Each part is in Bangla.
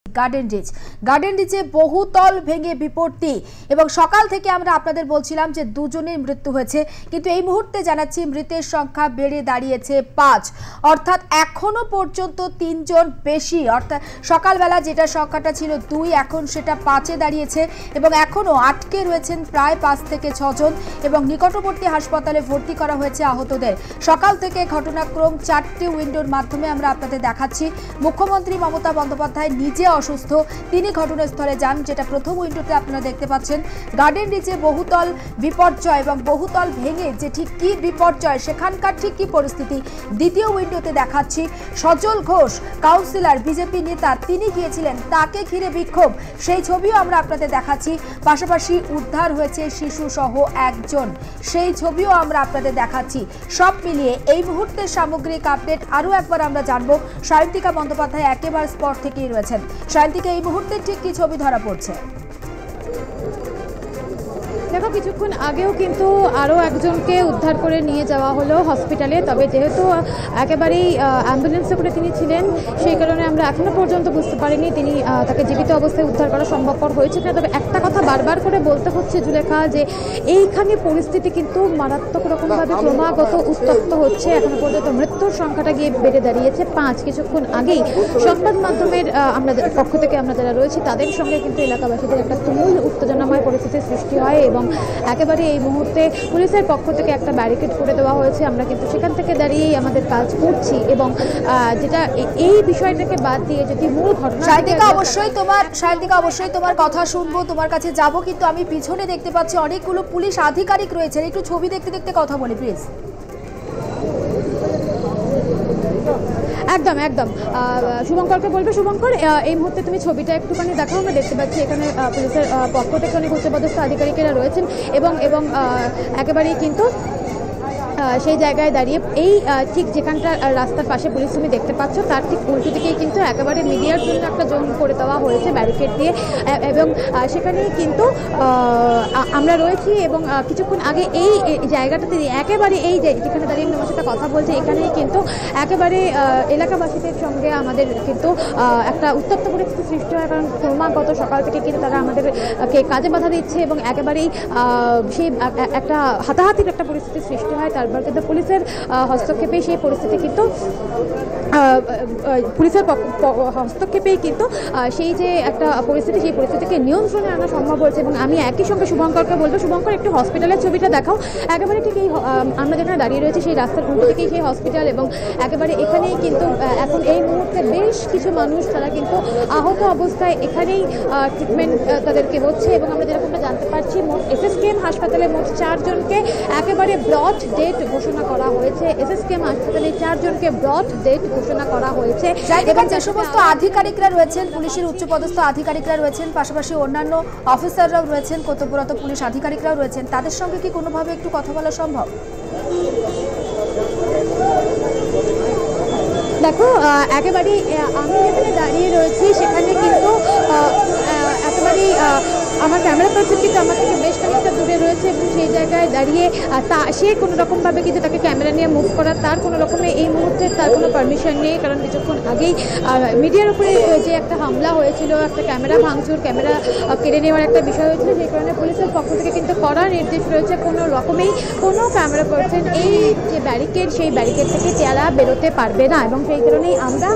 গার্ডেন রিচে বহুতল ভেঙে বিপত্তি এবং সকাল থেকে আমরা আপনাদের বলছিলাম যে দুজনের মৃত্যু হয়েছে, কিন্তু এই মুহূর্তে জানাচ্ছি মৃতের সংখ্যা বেড়ে দাঁড়িয়েছে 5, অর্থাৎ এখনো পর্যন্ত 3 জন বেশি। অর্থাৎ সকালবেলা যেটা সংখ্যাটা ছিল 2, এখন সেটা 5-এ দাঁড়িয়েছে এবং এখনো আটকে রয়েছেন প্রায় 5 থেকে 6 জন এবং নিকটবর্তী হাসপাতালে ভর্তি করা হয়েছে আহতদের। সকাল থেকে ঘটনাক্রম 4টি উইন্ডোর মাধ্যমে আমরা আপনাদের দেখাচ্ছি। মুখ্যমন্ত্রী মমতা বন্দ্যোপাধ্যায় নিজে অসুস্থ, তিনি ঘটনাস্থলে যান, যেটা প্রথম উইন্ডোতে আপনারা দেখতে পাচ্ছেন। গার্ডেন রিচে বহুতল বিপর্যয় এবং বহুতল ভেঙে যে ঠিক কি বিপর্যয়, সেখানকার ঠিক কি পরিস্থিতি দ্বিতীয় উইন্ডোতে দেখাচ্ছি। সজল ঘোষ কাউন্সিলর, বিজেপি নেতা, তিনি গিয়েছিলেন, তাকে ঘিরে বিক্ষোভ, সেই ছবিও আমরা আপনাদের দেখাচ্ছি। পাশাপাশি উদ্ধার হয়েছে শিশু সহ 1 জন, সেই ছবিও আমরা আপনাদের দেখাচ্ছি। সব মিলিয়ে এই মুহূর্তের সামগ্রিক আপডেট আরও একবার আমরা জানবো। সায়ন্তিকা বন্দ্যোপাধ্যায় একেবারে স্পট থেকেই রয়েছেন। সায়ন্তিকা, এই মুহূর্তে ঠিক কি ছবি ধরা পড়ছে? দেখো, কিছুক্ষণ আগেও কিন্তু আরও একজনকে উদ্ধার করে নিয়ে যাওয়া হলো হসপিটালে, তবে যেহেতু একেবারেই অ্যাম্বুলেন্সে করে তিনি ছিলেন, সেই কারণে আমরা এখনও পর্যন্ত বুঝতে পারিনি তাকে জীবিত অবস্থায় উদ্ধার করা সম্ভবপর হয়েছে না। তবে একটা কথা বারবার করে বলতে হচ্ছে জুলেখা, যে এইখানে পরিস্থিতি কিন্তু মারাত্মক রকমভাবে ক্রমাগত উত্তপ্ত হচ্ছে। এখনো পর্যন্ত মৃত্যুর সংখ্যাটা গিয়ে বেড়ে দাঁড়িয়েছে 5। কিছুক্ষণ আগেই সংবাদ মাধ্যমের পক্ষ থেকে আমরা যারা রয়েছি তাদের সঙ্গে কিন্তু এলাকাবাসীদের একটা তুমুল উত্তেজনাময় পরিস্থিতির সৃষ্টি হয় এবং একেবারে এই মুহূর্তে পুলিশের পক্ষ থেকে একটা ব্যারিকেড করে দেওয়া হয়েছে। আমরা কিন্তু সেখান থেকে দাঁড়িয়েই আমাদের কাজ করছি এবং যেটা এই বিষয়টাকে বাদ দিয়ে যদি মূল ঘটনা, সায়ন্তিকা অবশ্যই তোমার কথা শুনবো, তোমার কাছে যাব, কিন্তু আমি পিছনে দেখতে পাচ্ছি অনেকগুলো পুলিশ আধিকারিক রয়েছেন। একটু ছবি দেখতে দেখতে কথা বলি প্লিজ। একদম শুভঙ্করকে বলবে, শুভঙ্কর এই মুহূর্তে তুমি ছবিটা একটুখানি দেখাও। আমরা দেখতে পাচ্ছি এখানে পুলিশের পক্ষ থেকে অনেক উচ্চপদস্থ আধিকারিকেরা রয়েছেন এবং একেবারেই কিন্তু সেই জায়গায় দাঁড়িয়ে এই ঠিক যেখানটা রাস্তার পাশে পুলিশ তুমি দেখতে পাচ্ছ, তার ঠিক উল্টো দিকেই কিন্তু একেবারে মিডিয়ার জন্য একটা জোন করে দেওয়া হয়েছে ব্যারিকেড দিয়ে এবং সেখানেই কিন্তু আমরা রয়েছি এবং কিছুক্ষণ আগে এই জায়গাটাতে একেবারে এই যেখানে দাঁড়িয়ে আমি তোমার সাথে কথা বলছি, এখানেই কিন্তু একেবারে এলাকাবাসীদের সঙ্গে আমাদের কিন্তু একটা উত্তপ্ত পরিস্থিতি সৃষ্টি হয়, কারণ ক্রমাগত সকাল থেকে কিন্তু তারা আমাদেরকে কাজে বাধা দিচ্ছে এবং একেবারেই সেই একটা হাতাহাতির একটা পরিস্থিতির সৃষ্টি হয়। তারপর কিন্তু পুলিশের হস্তক্ষেপে সেই পরিস্থিতি কিন্তু পুলিশের হস্তক্ষেপেই কিন্তু সেই যে একটা পরিস্থিতি, সেই পরিস্থিতিকে নিয়ন্ত্রণে আনা সম্ভব হয়েছে। এবং আমি একই সঙ্গে শুভঙ্করকে বলবো, শুভঙ্কর একটু হসপিটালের ছবিটা দেখাও। একেবারে ঠিক এই আমরা যেখানে দাঁড়িয়ে রয়েছি সেই রাস্তার উল্টো থেকেই সেই হসপিটাল এবং একেবারে এখানেই কিন্তু এখন এই মুহূর্তে বেশ কিছু মানুষ তারা কিন্তু আহত অবস্থায় এখানেই ট্রিটমেন্ট তাদেরকে হচ্ছে এবং আমরা যেরকমটা জানতে পারছি মোট এসএসকেএম হাসপাতালে মোট 4 জনকে একেবারে ব্রড ডেট ঘোষণা করা হয়েছে। এসএসকেএম হাসপাতালে 4 জনকে ব্রড ডেট ঘোষণা করা হয়েছে এবং যে সমস্ত আধিকারিকরা রয়েছেন, পুলিশের উচ্চপদস্থ আধিকারিকরা রয়েছেন, পাশাপাশি অন্যান্য অফিসাররাও রয়েছেন, কর্তব্যরত পুলিশ আধিকারিকরাও রয়েছেন, তাদের সঙ্গে কি কোনোভাবে একটু কথা বলা সম্ভব? দেখো, একেবারেই আমি যেখানে দাঁড়িয়ে রয়েছি সেখানে কিন্তু একেবারেই আমার ক্যামেরা পার্সন কিন্তু আমার থেকে বেশ খানিকটা দূরে রয়েছে এবং সেই জায়গায় দাঁড়িয়ে সে কোনো রকমভাবে কিন্তু তাকে ক্যামেরা নিয়ে মুভ করার তার কোনো রকমে এই মুহূর্তে তার কোনো পারমিশন নেই, কারণ কিছুক্ষণ আগেই মিডিয়ার উপরে যে একটা হামলা হয়েছিল, একটা ক্যামেরা ভাঙচুর, ক্যামেরা কেড়ে নেওয়ার একটা বিষয় হয়েছিল, সেই কারণে পুলিশের পক্ষ থেকে কিন্তু কড়া নির্দেশ রয়েছে, কোনো রকমেই কোনো ক্যামেরা পার্সন এই যে ব্যারিকেড সেই ব্যারিকেড থেকে তারা বেরোতে পারবে না এবং সেই কারণেই আমরা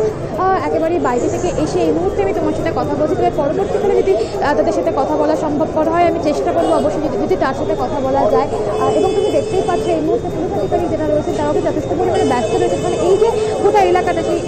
একেবারে বাইরে থেকে এসে এই মুহূর্তে আমি তোমার সাথে কথা বলছি। তবে পরবর্তীকালে যদি তাদের সাথে কথা বলা সম্ভবপর হয় আমি চেষ্টা করবো অবশ্যই যদি তার সাথে কথা বলা যায়। এবং তুমি দেখতেই পাচ্ছ এই মুহূর্তে পুলিশ আধিকারিক যারা রয়েছে তারাও যথেষ্ট পরিমাণে ব্যস্ত রয়েছে, কারণ এই যে গোটা এলাকাটা সেই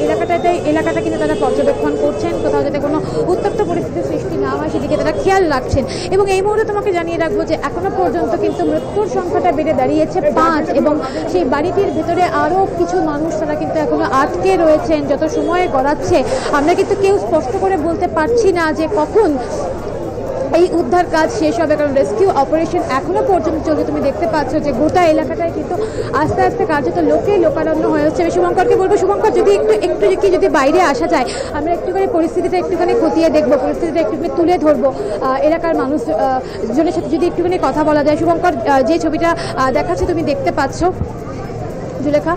এলাকাটা কিন্তু তারা পর্যবেক্ষণ করছেন, কোথাও যাতে কোনো উত্তপ্ত পরিস্থিতির সৃষ্টি না হয় সেদিকে তারা খেয়াল রাখছেন। এবং এই মুহূর্তে তোমাকে জানিয়ে রাখবো যে এখনো পর্যন্ত কিন্তু মৃত্যুর সংখ্যাটা বেড়ে দাঁড়িয়েছে 5 এবং সেই বাড়িটির ভিতরে আরও কিছু মানুষ তারা কিন্তু এখনো আটকে রয়েছেন। যত সময় গড়াচ্ছে আমরা কিন্তু কেউ স্পষ্ট করে বলতে পারছি না যে কখন এই উদ্ধার কাজ শেষ হবে, কারণ রেস্কিউ অপারেশন এখনো পর্যন্ত চলছে। তুমি দেখতে পাচ্ছ যে গোটা এলাকাটায় কিন্তু আস্তে আস্তে কার্যত লোকারণ্য হয়ে হচ্ছে। আমি শুভঙ্করকে বলবো, শুভঙ্কর যদি বাইরে আসা যায়, আমরা একটুখানি পরিস্থিতিটা একটুখানি খতিয়ে দেখবো, পরিস্থিতিটা একটুখানি তুলে ধরবো, এলাকার মানুষজনের সাথে যদি একটুখানি কথা বলা যায়। শুভঙ্কর, যে ছবিটা দেখাচ্ছে তুমি দেখতে পাচ্ছ জুলেখা,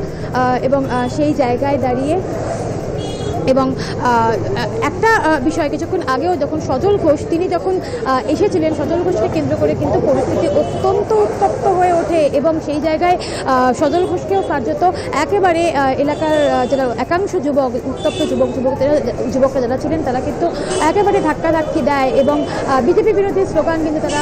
এবং সেই জায়গায় দাঁড়িয়ে এবং একটা বিষয় কিছুক্ষণ আগেও যখন সজল ঘোষ তিনি যখন এসেছিলেন, সজল ঘোষকে কেন্দ্র করে কিন্তু পরিস্থিতি অত্যন্ত উত্তপ্ত হয়ে ওঠে এবং সেই জায়গায় সজল ঘোষকেও কার্যত একেবারে এলাকার যারা একাংশ যুবক, উত্তপ্ত যুবকরা যারা ছিলেন তারা কিন্তু একেবারে ধাক্কাধাক্কি দেয় এবং বিজেপি বিরোধী স্লোগান কিন্তু তারা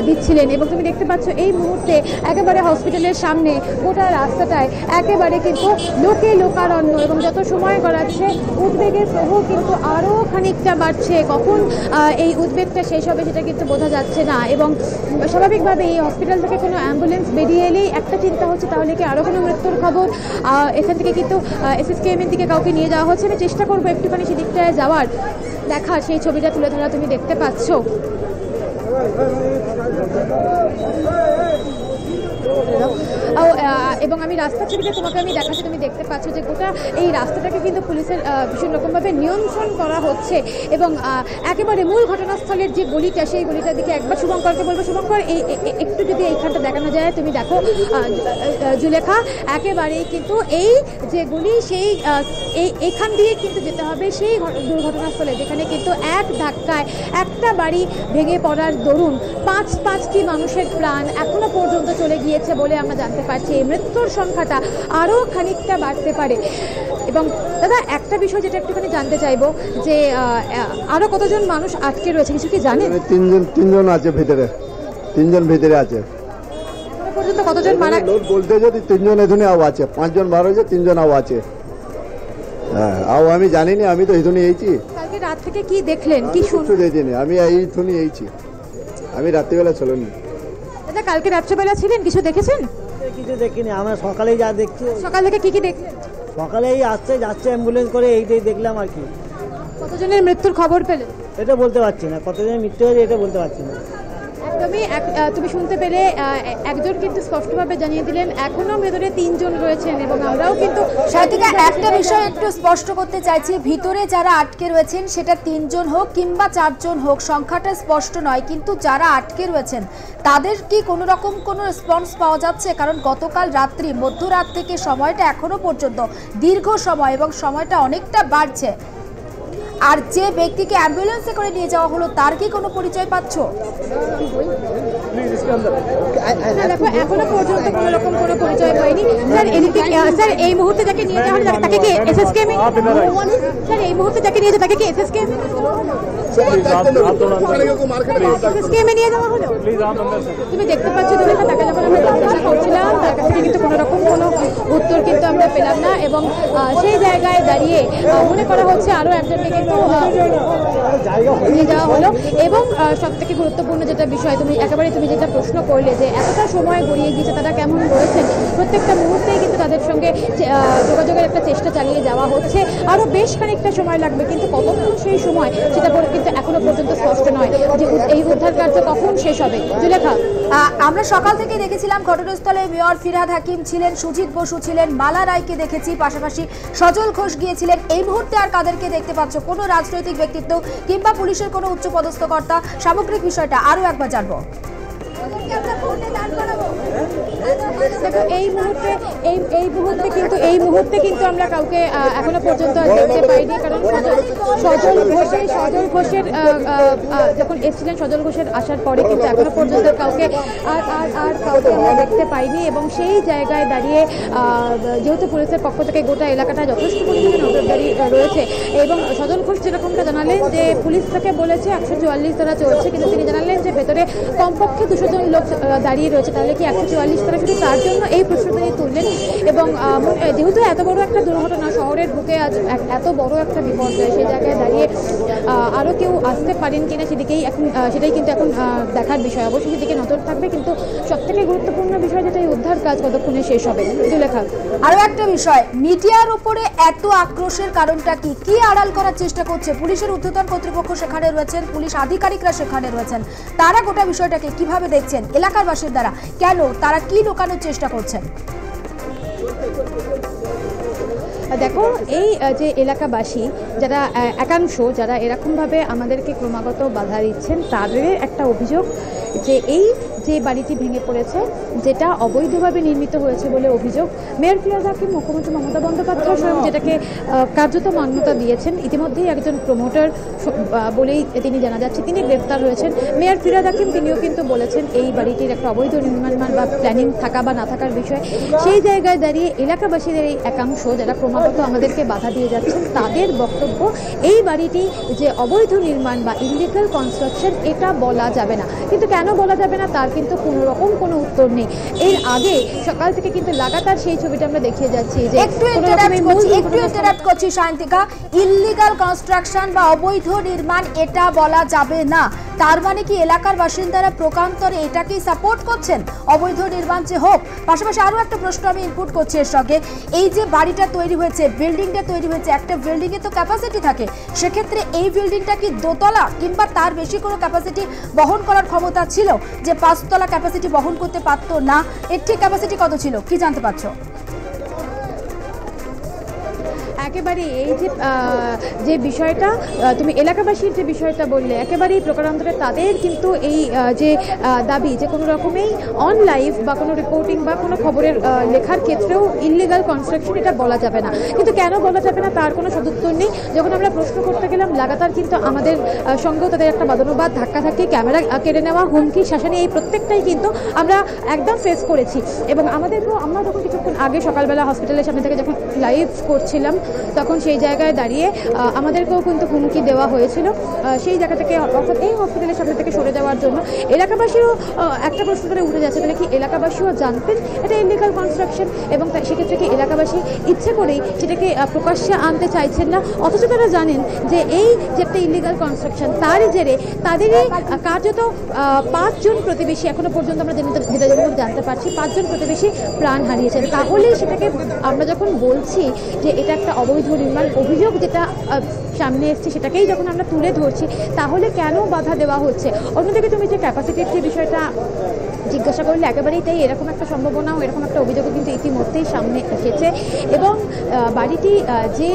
দিচ্ছিলেন। এবং তুমি দেখতে পাচ্ছ এই মুহূর্তে একেবারে হসপিটালের সামনে গোটা রাস্তাটায় একেবারে কিন্তু লোকে লোকারণ্য এবং যত সময় গড়াচ্ছে উদ্বেগের প্রবাহ কিন্তু আরও খানিকটা বাড়ছে। কখন এই উদ্বেগটা শেষ হবে সেটা কিন্তু বোঝা যাচ্ছে না এবং স্বাভাবিকভাবে এই হসপিটাল থেকে কোনো অ্যাম্বুলেন্স বেরিয়ে এলেই একটা চিন্তা হচ্ছে তাহলে কি আরও কোনো মৃত্যুর খবর। এখান থেকে কিন্তু এসএসকেএমের দিকে কাউকে নিয়ে যাওয়া হচ্ছে। আমি চেষ্টা করবো একটুখানি সেদিকটায় যাওয়ার, দেখার, সেই ছবিটা তুলে ধরা তুমি দেখতে পাচ্ছ। এবং আমি রাস্তার ছবিটা তোমাকে আমি দেখাচ্ছি, তুমি দেখতে পাচ্ছ যে গোটা এই রাস্তাটাকে কিন্তু পুলিশের ভীষণ রকমভাবে নিয়ন্ত্রণ করা হচ্ছে এবং একেবারে মূল ঘটনাস্থলের যে গলিটা সেই গলিটার দিকে একবার শুভঙ্করকে বলবো, শুভঙ্কর এই একটু যদি এইখানটা দেখানো যায়, তুমি দেখো জুলেখা একেবারেই কিন্তু এই যে গলি সেই এইখান দিয়ে কিন্তু যেতে হবে সেই দুর্ঘটনাস্থলে যেখানে কিন্তু এক ধাক্কায় একটা বাড়ি ভেঙে পড়ার দরুন পাঁচটি মানুষের প্রাণ এখনো পর্যন্ত চলে গিয়েছে বলে আমরা জানতে পারছি। এই মৃত্যুর সংখ্যাটা আরও খানিকটা বাড়তে পারে। এবং দাদা একটা বিষয় যেটা একটুখানি জানতে চাইবো যে আরও কতজন মানুষ আটকে রয়েছে কিছু কি জানেন? তিনজন আছে ভিতরে, তিনজন ভিতরে আছে। এখনো পর্যন্ত কতজন মারা বলতে যদি তিনজন এখানে আও আছে, 5 জন বার হয়েছে, 3 জন আও আছে। হ্যাঁ, আও আমি জানিনি, আমি তো এখানে এইছি। কালকে রাত থেকে কি দেখলেন, কি শুনতে দেখিনি, আমি এইখানে এইছি, আমি রাত্রিবেলা চলিনি। দাদা কালকে রাত্রেবেলা ছিলেন, কিছু দেখেছেন? কিছু দেখিনি, আমরা সকালেই যা দেখছি। সকাল থেকে কি দেখলেন? সকালেই আসছে যাচ্ছে অ্যাম্বুলেন্স করে, এইটাই দেখলাম আর কি। কতজনের মৃত্যুর খবর পেলেন? এটা বলতে পারছি না, কতজনের মৃত্যু হয়েছে এটা বলতে পারছি না। একদমই তুমি শুনতে পেলে একজন কিন্তু স্পষ্টভাবে জানিয়ে দিলেন এখনো ভেতরে 3 জন রয়েছেন এবং আমরাও কিন্তু সাথীকা একটা বিষয় একটু স্পষ্ট করতে চাইছি, ভিতরে যারা আটকে রয়েছেন সেটা 3 জন হোক কিংবা 4 জন হোক সংখ্যাটা স্পষ্ট নয়, কিন্তু যারা আটকে রয়েছেন তাদের কি কোনো রকম কোনো রেসপন্স পাওয়া যাচ্ছে? কারণ গতকাল রাত্রি মধ্যরাত থেকে সময়টা এখনো পর্যন্ত দীর্ঘ সময় এবং সময়টা অনেকটা বাড়ছে। আর যে ব্যক্তিকে অ্যাম্বুলেন্সে করে নিয়ে যাওয়া হলো তার কি কোনো পরিচয় পাচ্ছ? দেখো এখনো পর্যন্ত কোনো রকম কোনো পরিচয় পাইনি। স্যার এদিকে স্যার এই মুহূর্তে যাকে নিয়ে যাওয়া হলো তাকে কি এসএসকেএম স্যার এই মুহূর্তে যাকে নিয়ে যাওয়া তাকে কি এসএসকেএম নিয়ে যাওয়া হলো? তুমি দেখতে পাচ্ছ তুমি তাকে যখন আমরা জিজ্ঞাসা করছিলাম তার কাছ থেকে কিন্তু কোনো রকম কোনো উত্তর কিন্তু আমরা পেলাম না এবং সেই জায়গায় দাঁড়িয়ে মনে করা হচ্ছে আরও একজনকে কিন্তু নিয়ে যাওয়া হলো। এবং সব থেকে গুরুত্বপূর্ণ যেটা বিষয় তুমি যেটা প্রশ্ন করলে যে এতটা সময় গড়িয়ে গিয়েছে তারা কেমন রয়েছেন, প্রত্যেকটা মুহূর্তেই কিন্তু তাদের সঙ্গে যোগাযোগের একটা চেষ্টা চালিয়ে যাওয়া হচ্ছে। আরও বেশ খানিকটা সময় লাগবে, কিন্তু কতক্ষণ সেই সময় সেটা কিন্তু এখনো পর্যন্ত স্পষ্ট নয় যে এই উদ্ধার কার্য কখন শেষ হবে। জুলেখা, আমরা সকাল থেকে দেখেছিলাম ঘটনাস্থলে মেয়র ফিরহাদ হাকিম ছিলেন, সুজিত বসু ছিলেন, মালা রায়কে দেখেছি, পাশাপাশি সজল ঘোষ গিয়েছিলেন। এই মুহূর্তে আর কাদেরকে দেখতে পাচ্ছ? কোনো রাজনৈতিক ব্যক্তিত্ব কিংবা পুলিশের কোনো উচ্চপদস্থ কর্তা? সামগ্রিক বিষয়টা আরও একবার জানবো। দেখো এই মুহূর্তে কিন্তু আমরা কাউকে এখনো পর্যন্ত দেখতে পাইনি, কারণ সজল ঘোষের যখন এসেছিলেন সজল ঘোষের আসার পরে কিন্তু এখনো পর্যন্ত কাউকে কাউকে আমরা দেখতে পাইনি এবং সেই জায়গায় দাঁড়িয়ে যেহেতু পুলিশের পক্ষ থেকে গোটা এলাকাটা যথেষ্ট পরিমাণে নজরদারি রয়েছে এবং সজল ঘোষ যেরকমটা জানালেন যে পুলিশ তাকে বলেছে 144 ধারা চলছে, কিন্তু তিনি জানালেন যে ভেতরে কমপক্ষে 200 জন লোক দাঁড়িয়ে রয়েছে, তাহলে কি 144 ধারা শুধু তার জন্য এই প্রশ্নটা নিয়ে তুললেন। এবং যেহেতু এত বড় একটা দুর্ঘটনা শহরের বুকে আজ এত বড় একটা বিপর্যয়, সেই জায়গায় দাঁড়িয়ে আরও কেউ আসতে পারেন কিনা সেটাই কিন্তু এখন দেখার বিষয়। অবশ্যই সেদিকে নজর থাকবে, কিন্তু সবথেকে গুরুত্বপূর্ণ বিষয় যেটা এই উদ্ধার কাজ কতক্ষণে শেষ হবে। জুলেখা, আরও একটা বিষয়, মিডিয়ার উপরে এত আক্রোশের কারণটা কি আড়াল করার চেষ্টা করছে? পুলিশের ঊর্ধ্বতন কর্তৃপক্ষ সেখানে রয়েছেন, পুলিশ আধিকারিকরা সেখানে রয়েছেন, তারা গোটা বিষয়টাকে কিভাবে দেখছেন? এলাকার বাসিন্দারা কেন তারা কি লুকানোর চেষ্টা করছেন? দেখো এই যে এলাকাবাসী যারা একাংশ যারা এরকমভাবে আমাদেরকে ক্রমাগত বাধা দিচ্ছেন, তাদের একটা অভিযোগ যে এই যে বাড়িটি ভেঙে পড়েছে, যেটা অবৈধভাবে নির্মিত হয়েছে বলে অভিযোগ। মেয়র ফিরহাদ হাকিম, মুখ্যমন্ত্রী মমতা বন্দ্যোপাধ্যায় স্বয়ং যেটাকে কার্যত মান্যতা দিয়েছেন। ইতিমধ্যেই একজন প্রমোটার বলেই তিনি জানা যাচ্ছে, তিনি গ্রেপ্তার হয়েছেন। মেয়র ফিরহাদ হাকিম তিনিও কিন্তু বলেছেন এই বাড়িটির একটা অবৈধ নির্মাণ বা প্ল্যানিং থাকা বা না থাকার বিষয়। সেই জায়গায় দাঁড়িয়ে এলাকাবাসীদের এই একাংশ যারা ক্রমাগত আমাদেরকে বাধা দিয়ে যাচ্ছেন, তাদের বক্তব্য এই বাড়িটি যে অবৈধ নির্মাণ বা ইলিগাল কনস্ট্রাকশন, এটা বলা যাবে না। কিন্তু কেন বলা যাবে না তার কিন্তু কোনো রকম কোনো উত্তর নেই। এর আগে সকাল থেকে কিন্তু লাগাতার সেই ছবিটা আমরা দেখিয়ে যাচ্ছি যে একটু ইন্টারাপ্ট করছি সায়ন্তিকা, ইল্লিগাল কনস্ট্রাকশন বা অবৈধ নির্মাণ এটা বলা যাবে না, তার মানে কি এলাকার বাসিন্দারা প্রকান্তরে এটাকেই সাপোর্ট করছেন, অবৈধ নির্মাণ যে হোক? পাশাপাশি আরো একটা প্রশ্ন আমি ইনপুট করছি এর সঙ্গে, এই যে বাড়িটা তৈরি হয়েছে, বিল্ডিংটা তৈরি হয়েছে, একটা বিল্ডিং এ তো ক্যাপাসিটি থাকে, সেক্ষেত্রে এই বিল্ডিংটা কি দোতলা কিংবা তার বেশি কোনো ক্যাপাসিটি বহন করার ক্ষমতা ছিল, যে 5 তলা ক্যাপাসিটি বহন করতে পারতো না? এর ঠিক ক্যাপাসিটি কত ছিল, কি জানতে পারছো? একেবারে এই যে বিষয়টা তুমি এলাকাবাসীর যে বিষয়টা বললে, একেবারেই প্রকারান্তরে তাদের কিন্তু এই যে দাবি যে কোনো রকমেই অন লাইভ বা কোনো রিপোর্টিং বা কোনো খবরের লেখার ক্ষেত্রেও ইললিগাল কনস্ট্রাকশন এটা বলা যাবে না। কিন্তু কেন বলা যাবে না তার কোনো সদুত্তর নেই। যখন আমরা প্রশ্ন করতে গেলাম, লাগাতার কিন্তু আমাদের সঙ্গেও তাদের একটা বাদানুবাদ, ধাক্কাধাক্কি, ক্যামেরা কেড়ে নেওয়া, হুমকি, শাসানি, এই প্রত্যেকটাই কিন্তু আমরা একদম ফেস করেছি। এবং আমাদেরকেও, আমরা যখন কিছুক্ষণ আগে সকালবেলা হসপিটালের সামনে থেকে যখন লাইভ করছিলাম, তখন সেই জায়গায় দাঁড়িয়ে আমাদেরকেও কিন্তু হুমকি দেওয়া হয়েছিল সেই জায়গা থেকে, অর্থাৎ এই হসপিটালের সামনে থেকে সরে যাওয়ার জন্য। এলাকাবাসীও একটা প্রশ্ন করে উঠে যাচ্ছে, তাহলে কি এলাকাবাসীও জানতেন এটা ইলিগাল কনস্ট্রাকশন, এবং সেক্ষেত্রে কি এলাকাবাসী ইচ্ছে করেই সেটাকে প্রকাশ্যে আনতে চাইছেন না? অথচ তারা জানেন যে এই যে একটা ইলিগাল কনস্ট্রাকশন, তারই জেরে তাদেরই কার্যত 5 জন প্রতিবেশী, এখনো পর্যন্ত আমরা যেটা জানতে পারছি, 5 জন প্রতিবেশী প্রাণ হারিয়েছেন। তাহলেই সেটাকে আমরা যখন বলছি যে এটা একটা অবৈধ নির্মাণ অভিযোগ যেটা সামনে এসছে, সেটাকেই যখন আমরা তুলে ধরছি, তাহলে কেন বাধা দেওয়া হচ্ছে? অন্যদিকে তুমি যে ক্যাপাসিটির যে বিষয়টা জিজ্ঞাসা করলে, একেবারেই তাই, এরকম একটা সম্ভাবনাও, এরকম একটা অভিযোগও কিন্তু ইতিমধ্যেই সামনে এসেছে। এবং বাড়িটি যে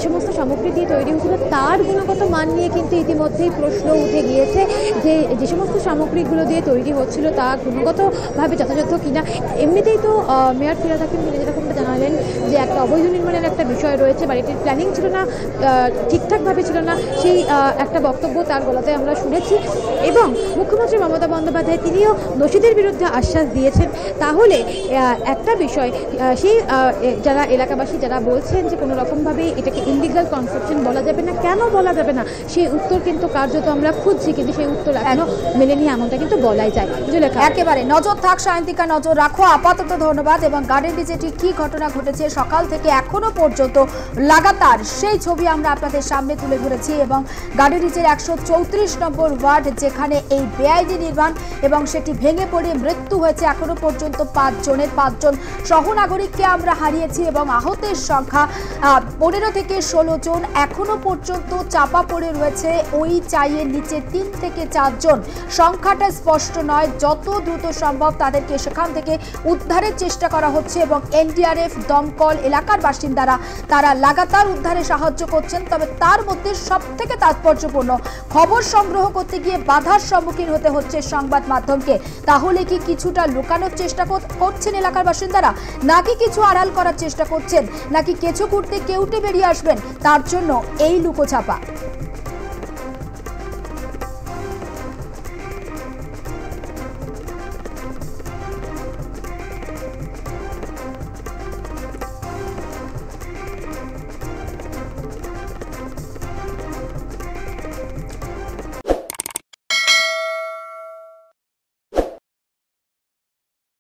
সমস্ত সামগ্রী দিয়ে তৈরি হয়েছিল, তার গুণগত মান নিয়ে কিন্তু ইতিমধ্যেই প্রশ্ন উঠে গিয়েছে যে সমস্ত সামগ্রীগুলো দিয়ে তৈরি হচ্ছিল তা গুণগতভাবে যথাযথ কিনা। এমনিতেই তো মেয়র ফিরহাদ হাকিম তিনি যেরকমটা জানালেন যে একটা অবৈধ নির্মাণের একটা বিষয় রয়েছে, বাড়িটির প্ল্যানিং ছিল না, ঠিকঠাকভাবে ছিল না, সেই একটা বক্তব্য তার গলাতে আমরা শুনেছি। এবং মুখ্যমন্ত্রী মমতা বন্দ্যোপাধ্যায় তিনিও দোষীদের বিরুদ্ধে আশ্বাস দিয়েছেন। তাহলে একটা বিষয়, সেই যারা এলাকাবাসী যারা বলছেন যে কোনো রকমভাবেই এটাকে ইলিগাল কনস্ট্রাকশন বলা যাবে না, কেন বলা যাবে না, সেই উত্তর কিন্তু কার্যত আমরা খুঁজছি, কিন্তু সেই উত্তর এখনো মেলেনি, এমনটা কিন্তু বলাই যায়। একেবারে নজর থাক সায়ন্তিকা, নজর রাখো। আপাতত ধন্যবাদ। এবং গার্ডেন রিজে কি ঘটনা ঘটেছে সকাল থেকে এখনো পর্যন্ত লাগাতার সেই ছবি আমরা আপনাদের সামনে তুলে ধরেছি। এবং গার্ডেন রিজের 134 নম্বর ওয়ার্ড, যেখানে এই বেআইনি নির্মাণ এবং সেটি ভেঙে পড়ে মৃত্যু হয়েছে এখনো পর্যন্ত 5 জনের। 5 জন সহনাগরিককে আমরা হারিয়েছি এবং আহতের সংখ্যা 15 থেকে 16 জন এখনো পর্যন্ত চাপা পড়ে রয়েছে ওই চাইয়ের নিচে। 3 থেকে 4 জন, সংখ্যাটা স্পষ্ট নয়। যত দ্রুত সম্ভব তাদেরকে সেখান থেকে উদ্ধারের চেষ্টা করা হচ্ছে এবং এনডিআরএফ, দমকল, এলাকার বাসিন্দারা তারা লাগাতার উদ্ধারে সাহায্য করছেন। তবে তার মধ্যে সবথেকে তাৎপর্যপূর্ণ, খবর সংগ্রহ করতে গিয়ে বাধার সম্মুখীন হতে হচ্ছে সংবাদ মাধ্যমকে। তাহলে কি কিছুটা লুকানোর চেষ্টা করছেন এলাকার বাসিন্দারা, নাকি কিছু আড়াল করার চেষ্টা করছেন, নাকি কেঁচো খুঁড়তে কেউটে বেরিয়ে আসবেন? তার জন্য এই লুকোছাপা।